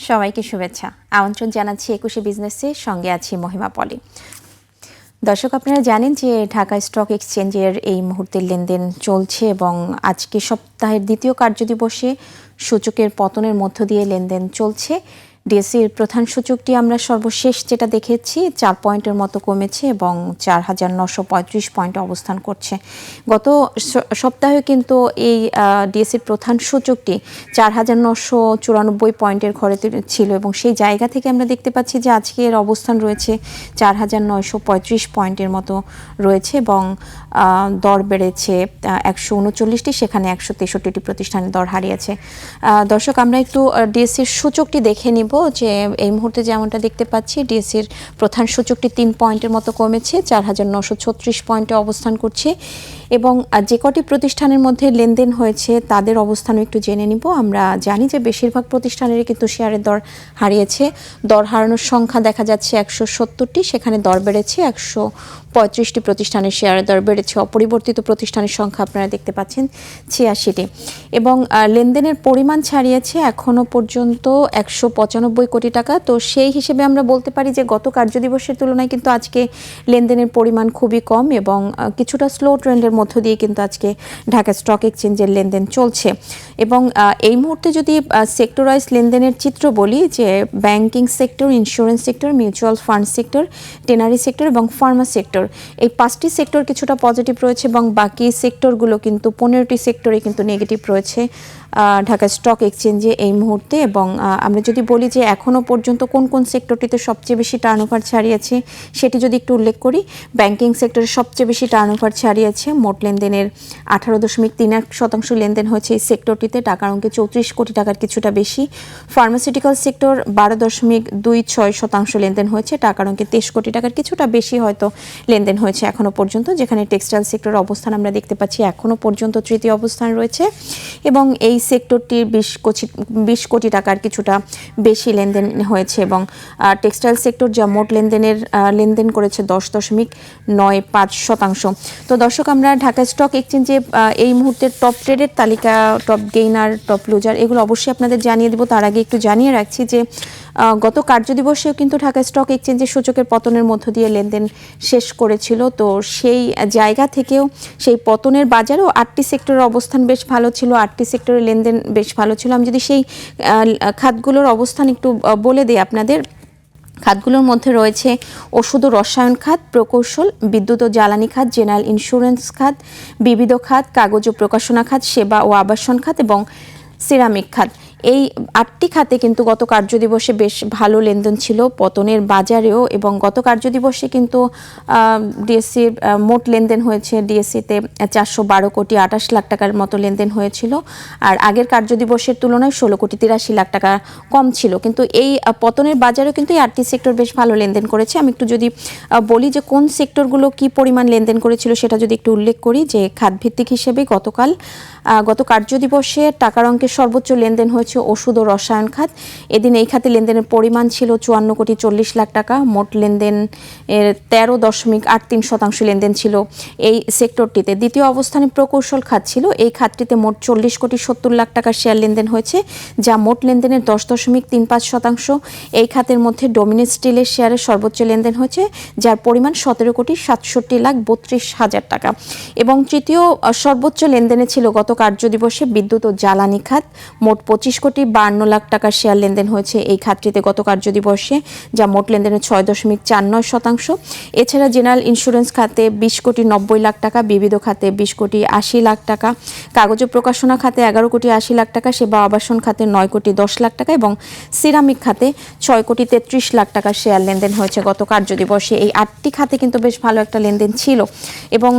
সবাইকে শুভেচ্ছা। আমন্ত্রণ জানাচ্ছি ২১শে বিজনেসে, সঙ্গে আছি মহিমা পলি। দর্শক, আপনারা জানেন যে ঢাকা স্টক এক্সচেঞ্জের এই মুহূর্তে লেনদেন চলছে এবং আজকে সপ্তাহের দ্বিতীয় কার্যদিবসে সূচকের পতনের মধ্য দিয়ে লেনদেন চলছে। ডিএসসির প্রধান সূচকটি আমরা সর্বশেষ যেটা দেখেছি ৪ পয়েন্টের মতো কমেছে এবং ৪,৯৩৫ পয়েন্টে অবস্থান করছে। গত সপ্তাহে কিন্তু এই ডিএসসির প্রধান সূচকটি ৪,৯৯৪ পয়েন্টের ঘরে ছিল এবং সেই জায়গা থেকে আমরা দেখতে পাচ্ছি যে আজকের অবস্থান রয়েছে ৪,৯৩৫ পয়েন্টের মতো রয়েছে এবং দর বেড়েছে ১৩৯টি, সেখানে ১৬৩টি প্রতিষ্ঠানের দর হারিয়েছে। দর্শক, আমরা একটু ডিএসসির সূচকটি দেখে নিব যে এই মুহূর্তে যেমনটা দেখতে পাচ্ছি ডিএসসির প্রধান সূচকটি ৩ পয়েন্টের মতো কমেছে, ৪,৯৩৬ পয়েন্টে অবস্থান করছে এবং যে কটি প্রতিষ্ঠানের মধ্যে লেনদেন হয়েছে তাদের অবস্থানও একটু জেনে নিব। আমরা জানি যে বেশিরভাগ প্রতিষ্ঠানেরই কিন্তু শেয়ারের দর হারিয়েছে। দর হারানোর সংখ্যা দেখা যাচ্ছে ১৭০টি, সেখানে দর বেড়েছে ১৩৫টি প্রতিষ্ঠানের শেয়ারের দর বেড়েছে। অপরিবর্তিত প্রতিষ্ঠানের সংখ্যা আপনারা দেখতে পাচ্ছেন ৮৬টি এবং লেনদেনের পরিমাণ ছাড়িয়েছে এখনও পর্যন্ত ১৯৫ কোটি টাকা। তো সেই হিসেবে আমরা বলতে পারি যে গত কার্যদিবসের তুলনায় কিন্তু আজকে লেনদেনের পরিমাণ খুবই কম এবং কিছুটা স্লো ট্রেন্ডের মধ্য দিয়ে কিন্তু আজকে ঢাকা স্টক এক্সচেঞ্জের লেনদেন চলছে। এবং এই মুহূর্তে যদি সেক্টর ওয়াইজ লেনদেনের চিত্র বলি, যে banking sector, insurance sector, mutual fund sector, tannery sector এবং ফার্মা সেক্টর, এই 5টি সেক্টর কিছুটা পজিটিভ রয়েছে এবং বাকি সেক্টরগুলো কিন্তু 15টি সেক্টরে কিন্তু নেগেটিভ রয়েছে ঢাকা স্টক এক্সচেঞ্জে এই মুহূর্তে। এবং আমরা যদি বলি যে এখনও পর্যন্ত কোন কোন সেক্টরটিতে সবচেয়ে বেশি টার্নওভার ছাড়িয়েছে সেটি যদি একটু উল্লেখ করি, ব্যাংকিং সেক্টরে সবচেয়ে বেশি টার্নওভার ছাড়িয়েছে। মোট লেনদেনের 18.38% লেনদেন হয়েছে এই সেক্টরটিতে, টাকার অঙ্কে 34 কোটি টাকার কিছুটা বেশি। ফার্মাসিউটিক্যাল সেক্টর 12.26% লেনদেন হয়েছে, টাকার অঙ্কে 23 কোটি টাকার কিছুটা বেশি হয়তো লেনদেন হয়েছে এখনও পর্যন্ত। যেখানে টেক্সটাইল সেক্টরের অবস্থান আমরা দেখতে পাচ্ছি এখনও পর্যন্ত তৃতীয় অবস্থান রয়েছে এবং এই সেক্টরটির 20 কোটি টাকার কিছুটা বেশি লেনদেন হয়েছে এবং টেক্সটাইল সেক্টর যা মোট লেনদেন করেছে 10.95%। তো দর্শক, আমরা ঢাকা স্টক এক্সচেঞ্জে এই মুহূর্তের টপ ট্রেডের তালিকা, টপ গেইনার, টপ লুজার, এগুলো অবশ্যই আপনাদের জানিয়ে দেবো। তার আগে একটু জানিয়ে রাখছি যে গত কার্যদিবসেও কিন্তু ঢাকা স্টক এক্সচেঞ্জের সূচকের পতনের মধ্য দিয়ে লেনদেন শেষ করেছিল। তো সেই জায়গা থেকেও সেই পতনের বাজারেও 8টি সেক্টরের অবস্থান বেশ ভালো ছিল, 8টি সেক্টরের লেনদেন বেশ ভালো ছিল। আমি যদি সেই খাতগুলোর অবস্থান একটু বলে দিই আপনাদের, খাতগুলোর মধ্যে রয়েছে ওষুধ ও রসায়ন খাত, প্রকৌশল, বিদ্যুৎ ও জ্বালানি খাত, জেনারেল ইন্স্যুরেন্স খাত, বিবিধ খাত, কাগজ ও প্রকাশনা খাত, সেবা ও আবাসন খাত এবং সিরামিক খাত। এই 8টি খাতে কিন্তু গত কার্যদিবসে বেশ ভালো লেনদেন ছিল পতনের বাজারেও এবং গত কার্যদিবসে কিন্তু ডিএসসির মোট লেনদেন হয়েছে ডিএসসিতে 412 কোটি 28 লাখ টাকার মতো লেনদেন হয়েছিল, আর আগের কার্যদিবসের তুলনায় 16 কোটি 83 লাখ টাকা কম ছিল। কিন্তু এই পতনের বাজারেও কিন্তু এই 8টি সেক্টর বেশ ভালো লেনদেন করেছে। আমি একটু যদি বলি যে কোন সেক্টরগুলো কি পরিমাণ লেনদেন করেছিল সেটা যদি একটু উল্লেখ করি, যে খাতভিত্তিক হিসেবে গত কার্যদিবসে টাকার অঙ্কের সর্বোচ্চ লেনদেন হয়েছে ওষুধ ও রসায়ন খাত। এদিন এই খাতে লেনদেনের পরিমাণ ছিল 54 কোটি 40 লাখ টাকা। মোট লেনদেন 13.83% লেনদেন ছিল এই সেক্টরটিতে। দ্বিতীয় অবস্থানে প্রকৌশল খাত ছিল। এই খাতটিতে মোট 40 কোটি 70 লাখ টাকার শেয়ার লেনদেন হয়েছে, যা মোট লেনদেনের 10.35%। এই খাতের মধ্যে ডোমিনেট স্টিলের শেয়ারের সর্বোচ্চ লেনদেন হয়েছে, যার পরিমাণ 17 কোটি 67 লাখ 32 হাজার টাকা। এবং তৃতীয় সর্বোচ্চ লেনদেনে ছিল গত কার্যদিবসে বিদ্যুৎ ও জ্বালানি খাত। মোট 25 কোটি 52 লাখ টাকার শেয়ার লেনদেন হয়েছে এই খাতটিতে গত কার্যদিবসে, যা মোট লেনদেনের 6.49%। এছাড়া জেনারেল ইন্স্যুরেন্স খাতে 20 কোটি 90 লাখ টাকা, বিবিধ খাতে 20 কোটি 80 লাখ টাকা, কাগজ ও প্রকাশনা খাতে 11 কোটি 80 লাখ টাকা, সেবা আবাসন খাতে 9 কোটি 10 লাখ টাকা এবং সিরামিক খাতে 6 কোটি 33 লাখ টাকার শেয়ার লেনদেন হয়েছে গত কার্যদিবসে। এই 8টি খাতে কিন্তু বেশ ভালো একটা লেনদেন ছিল এবং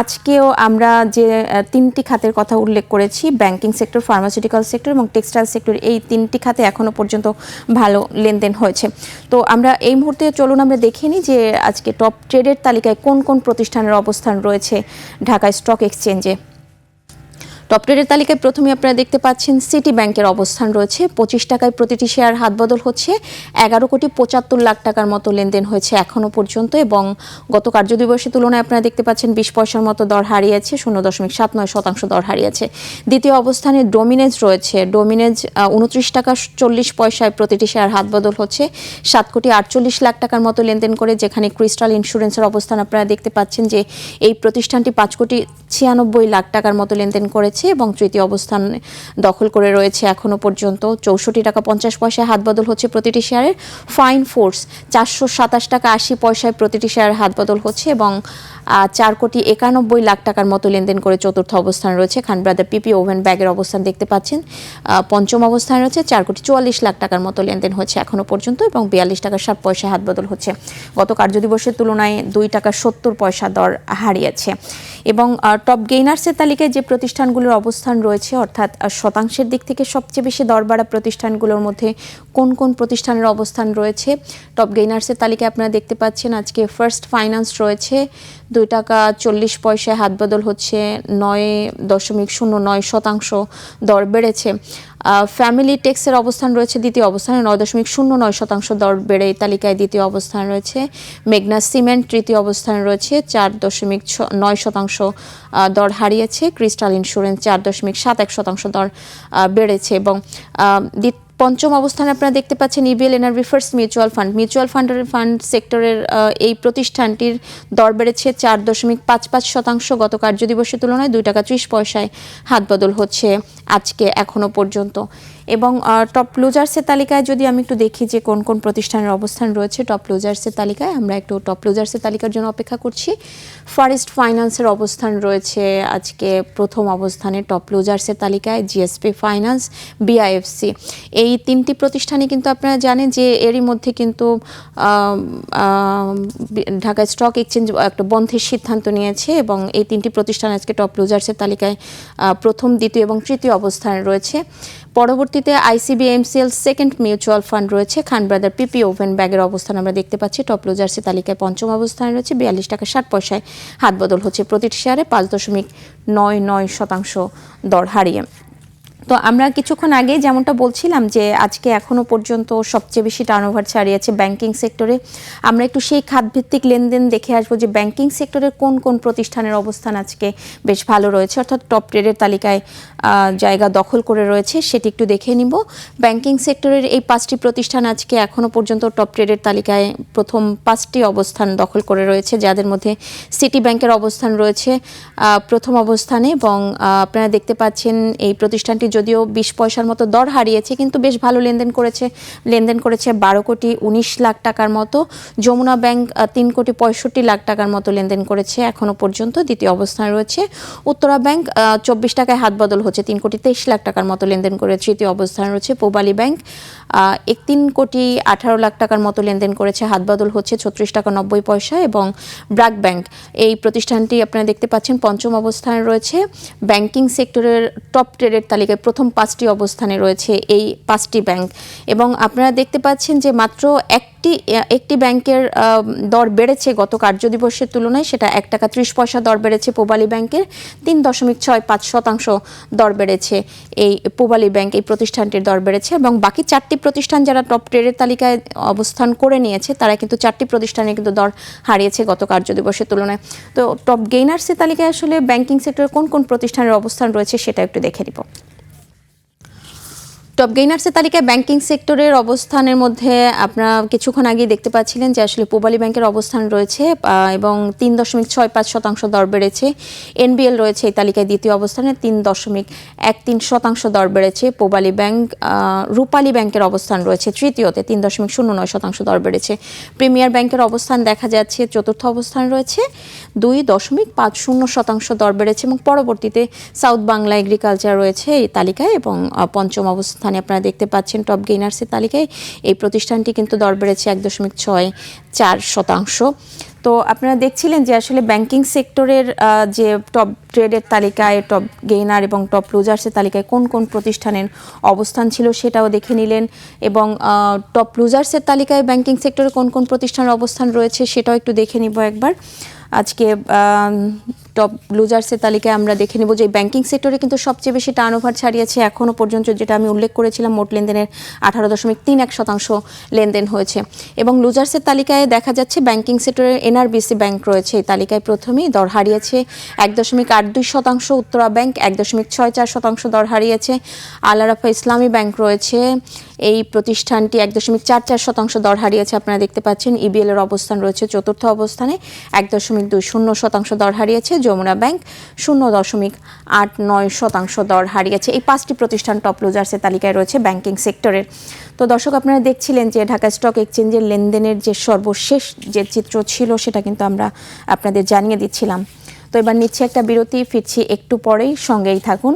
আজকেও আমরা যে 3টি খাতের কথা উল্লেখ করেছি, ব্যাংকিং সেক্টর, ফার্মাসিউটিক্যাল সেক্টর এবং টেক্সটাইল সেক্টর, এই 3টি খাতে এখনও পর্যন্ত ভালো লেনদেন হয়েছে। তো আমরা এই মুহূর্তে চলুন আমরা দেখে নিই যে আজকে টপ ট্রেডের তালিকায় কোন কোন প্রতিষ্ঠানের অবস্থান রয়েছে ঢাকা স্টক এক্সচেঞ্জে। টপ ট্রেডের তালিকায় প্রথমে আপনারা দেখতে পাচ্ছেন সিটি ব্যাংকের অবস্থান রয়েছে 25 টাকায় প্রতিটি শেয়ার হাতবদল হচ্ছে। 11,75,00,000 টাকার মতো লেনদেন হয়েছে এখনো পর্যন্ত এবং গত কার্যদিবসের তুলনায় আপনারা দেখতে পাচ্ছেন 20 পয়সার মতো দর হারিয়েছে, 0.79% দর হারিয়েছে। দ্বিতীয় অবস্থানে ডোমিনেজ রয়েছে। ডোমিনেজ 29 টাকা 40 পয়সায় প্রতিটি শেয়ার হাতবদল হচ্ছে। 7,48,00,000 টাকার মতো লেনদেন করে, যেখানে ক্রিস্টাল ইন্স্যুরেন্সের অবস্থান আপনারা দেখতে পাচ্ছেন যে এই প্রতিষ্ঠানটি 5,96,00,000 টাকার মতো লেনদেন করেছে এবং তৃতীয় অবস্থান দখল করে রয়েছে এখনো পর্যন্ত। 64 টাকা 50 পয়সায় হাতবদল হচ্ছে প্রতিটি শেয়ারের। ফাইন ফোর্স 427 টাকা 80 পয়সায় প্রতিটি শেয়ার হাতবদল হচ্ছে এবং 4,91,00,000 টাকার মতো লেনদেন করে চতুর্থ অবস্থান রয়েছে। খান ব্রাদার পিপি ওভেন ব্যাগের অবস্থান দেখতে পাচ্ছেন পঞ্চম অবস্থানে রয়েছে। 4,44,00,000 টাকার মতো লেনদেন হয়েছে এখনো পর্যন্ত এবং 42 টাকা 7 পয়সায় হাতবদল হচ্ছে। গত কার্যদিবসের তুলনায় 2 টাকা 70 পয়সা দর হারিয়েছে। এবং টপ গেইনার্সের তালিকায় যে প্রতিষ্ঠানগুলোর অবস্থান রয়েছে, অর্থাৎ শতাংশের দিক থেকে সবচেয়ে বেশি দর বাড়া প্রতিষ্ঠানগুলোর মধ্যে কোন কোন প্রতিষ্ঠানের অবস্থান রয়েছে টপ গেইনার্সের তালিকায় আপনারা দেখতে পাচ্ছেন। আজকে ফার্স্ট ফাইন্যান্স রয়েছে 2 টাকা 40 পয়সায় হাতবদল হচ্ছে, 9.09% দর বেড়েছে। ফ্যামিলি টেক্সের অবস্থান রয়েছে দ্বিতীয় অবস্থানে, 9.09% দর বেড়ে তালিকায় দ্বিতীয় অবস্থান রয়েছে। মেঘনা সিমেন্ট তৃতীয় অবস্থানে রয়েছে, 4.9% দর হারিয়েছে। ক্রিস্টাল ইন্স্যুরেন্স 4.71% দর বেড়েছে এবং পঞ্চম অবস্থানে আপনারা দেখতে পাচ্ছেন EBL NRB first mutual fund সেক্টরের এই প্রতিষ্ঠানটির দর বেড়েছে 4.55%। গত কার্যদিবসের তুলনায় 2 টাকা 30 পয়সায় হাতবদল হচ্ছে আজকে এখনো পর্যন্ত। এবং টপ লুজার্সের তালিকায় যদি আমি একটু দেখি যে কোন কোন প্রতিষ্ঠানের অবস্থান রয়েছে টপ লুজার্সের তালিকায়, আমরা একটু টপ লুজার্সের তালিকার জন্য অপেক্ষা করছি। ফরেস্ট ফাইন্যান্সের অবস্থান রয়েছে আজকে প্রথম অবস্থানে টপ লুজার্সের তালিকায়। জিএসপি ফাইন্যান্স, বিআইএফসি, এই তিনটি প্রতিষ্ঠানই কিন্তু আপনারা জানেন যে এরই মধ্যে কিন্তু ঢাকা স্টক এক্সচেঞ্জ একটা বন্ধের সিদ্ধান্ত নিয়েছে এবং এই তিনটি প্রতিষ্ঠান আজকে টপ লুজার্সের তালিকায় প্রথম, দ্বিতীয় এবং তৃতীয় অবস্থানে রয়েছে। পরবর্তীতে আইসিবিএমসিএল সেকেন্ড মিউচুয়াল ফান্ড রয়েছে। খান ব্রাদার পিপি ওভেন ব্যাগের অবস্থান আমরা দেখতে পাচ্ছি টপ লুজার্সের তালিকায় পঞ্চম অবস্থানে রয়েছে। 42 টাকা 60 পয়সায় হাতবদল হচ্ছে প্রতিটি শেয়ারে, 5.99% দর হারিয়ে। তো আমরা কিছুক্ষণ আগে যেমনটা বলছিলাম যে আজকে এখনো পর্যন্ত সবচেয়ে বেশি টার্নওভার ছাড়িয়েছে ব্যাংকিং সেক্টরে। আমরা একটু সেই খাতভিত্তিক লেনদেন দেখে আসবো যে ব্যাংকিং সেক্টরের কোন কোন প্রতিষ্ঠানের অবস্থান আজকে বেশ ভালো রয়েছে, অর্থাৎ টপ ট্রেডের তালিকায় জায়গা দখল করে রয়েছে, সেটি একটু দেখে নিব। ব্যাংকিং সেক্টরের এই 5টি প্রতিষ্ঠান আজকে এখনো পর্যন্ত টপ ট্রেডের তালিকায় প্রথম 5টি অবস্থান দখল করে রয়েছে, যাদের মধ্যে সিটি ব্যাংকের অবস্থান রয়েছে প্রথম অবস্থানে এবং আপনারা দেখতে পাচ্ছেন এই প্রতিষ্ঠানটি যদিও 20 পয়সার মতো দর হারিয়েছে কিন্তু বেশ ভালো লেনদেন করেছে 12,19,00,000 টাকার মতো। যমুনা ব্যাংক 3,65,00,000 টাকার মতো লেনদেন করেছে এখনো পর্যন্ত, দ্বিতীয় অবস্থানে রয়েছে। উত্তরা ব্যাংক 24 টাকায় হাতবদল হচ্ছে, 3,23,00,000 টাকার মতো লেনদেন করে তৃতীয় অবস্থানে রয়েছে। পূবালী ব্যাংক 3,18,00,000 টাকার মতো লেনদেন করেছে, হাতবদল হচ্ছে 36 টাকা 90 পয়সা। এবং ব্র্যাক ব্যাংক এই প্রতিষ্ঠানটি আপনারা দেখতে পাচ্ছেন পঞ্চম অবস্থানে রয়েছে। ব্যাংকিং সেক্টরের টপ ট্রেডের তালিকায় প্রথম 5টি অবস্থানে রয়েছে এই 5টি ব্যাংক এবং আপনারা দেখতে পাচ্ছেন যে মাত্র একটি ব্যাংকের দর বেড়েছে গত কার্যদিবসের তুলনায়, সেটা 1 টাকা 30 পয়সা দর বেড়েছে পূবালী ব্যাংকের। 3.65% দর বেড়েছে এই পূবালী ব্যাংক এই প্রতিষ্ঠানটির দর বেড়েছে এবং বাকি 4টি প্রতিষ্ঠান যারা টপ ট্রেডের তালিকায় অবস্থান করে নিয়েছে তারা কিন্তু 4টি প্রতিষ্ঠানে কিন্তু দর হারিয়েছে গত কার্যদিবসের তুলনায়। তো টপ গেইনার্সের তালিকায় আসলে ব্যাংকিং সেক্টরে কোন কোন প্রতিষ্ঠানের অবস্থান রয়েছে সেটা একটু দেখে নিব। টপ গেইনার্সের তালিকায় ব্যাংকিং সেক্টরের অবস্থানের মধ্যে আপনারা কিছুক্ষণ আগে দেখতে পাচ্ছিলেন যে আসলে পূবালী ব্যাংকের অবস্থান রয়েছে এবং 3.65% দর বেড়েছে। এনবিএল রয়েছে এই তালিকায় দ্বিতীয় অবস্থানে, 3.13% দর বেড়েছে পূবালী ব্যাংক। রূপালী ব্যাংকের অবস্থান রয়েছে তৃতীয়তে, 3.09% দর বেড়েছে। প্রিমিয়ার ব্যাংকের অবস্থান দেখা যাচ্ছে চতুর্থ অবস্থান রয়েছে, 2.50% দর বেড়েছে এবং পরবর্তীতে সাউথ বাংলা এগ্রিকালচার রয়েছে এই তালিকায় এবং পঞ্চম অবস্থান আপনারা দেখতে পাচ্ছেন টপ গেইনার্সের তালিকায় এই প্রতিষ্ঠানটি কিন্তু দর বেড়েছে 1.64%। তো আপনারা দেখছিলেন যে আসলে ব্যাংকিং সেক্টরের যে টপ ট্রেডের তালিকায় টপ গেইনার এবং টপ লুজার্সের তালিকায় কোন কোন প্রতিষ্ঠানের অবস্থান ছিল সেটাও দেখে নিলেন এবং টপ লুজার্সের তালিকায় ব্যাংকিং সেক্টরে কোন কোন প্রতিষ্ঠানের অবস্থান রয়েছে সেটাও একটু দেখে নিব একবার। আজকে টপ লুজার্সের তালিকায় আমরা দেখে নেব যে ব্যাংকিং সেক্টরে কিন্তু সবচেয়ে বেশি টার্নওভার ছাড়িয়েছে এখনও পর্যন্ত, যেটা আমি উল্লেখ করেছিলাম। মোট লেনদেনের 18.31% লেনদেন হয়েছে। এবং লুজার্সের তালিকায় দেখা যাচ্ছে ব্যাংকিং সেক্টরে এনআরবিসি ব্যাংক রয়েছে এই তালিকায় প্রথমেই, দর হারিয়েছে 1.82%। উত্তরা ব্যাংক 1.64% দর হারিয়েছে। আল আরাফা ইসলামী ব্যাংক রয়েছে, এই প্রতিষ্ঠানটি 1.44% দর হারিয়েছে। আপনারা দেখতে পাচ্ছেন ইবিএল এর অবস্থান রয়েছে চতুর্থ অবস্থানে, 1.20% দর হারিয়েছে। যমুনা ব্যাংক 0.89% দর হারিয়েছে। এই 5টি প্রতিষ্ঠান টপ লুজার্সের তালিকায় রয়েছে ব্যাংকিং সেক্টরের। তো দর্শক, আপনারা দেখছিলেন যে ঢাকা স্টক এক্সচেঞ্জের লেনদেনের যে সর্বশেষ যে চিত্র ছিল সেটা কিন্তু আমরা আপনাদের জানিয়ে দিচ্ছিলাম। তো এবার নিচ্ছে একটা বিরতি, ফিরছি একটু পরেই, সঙ্গেই থাকুন।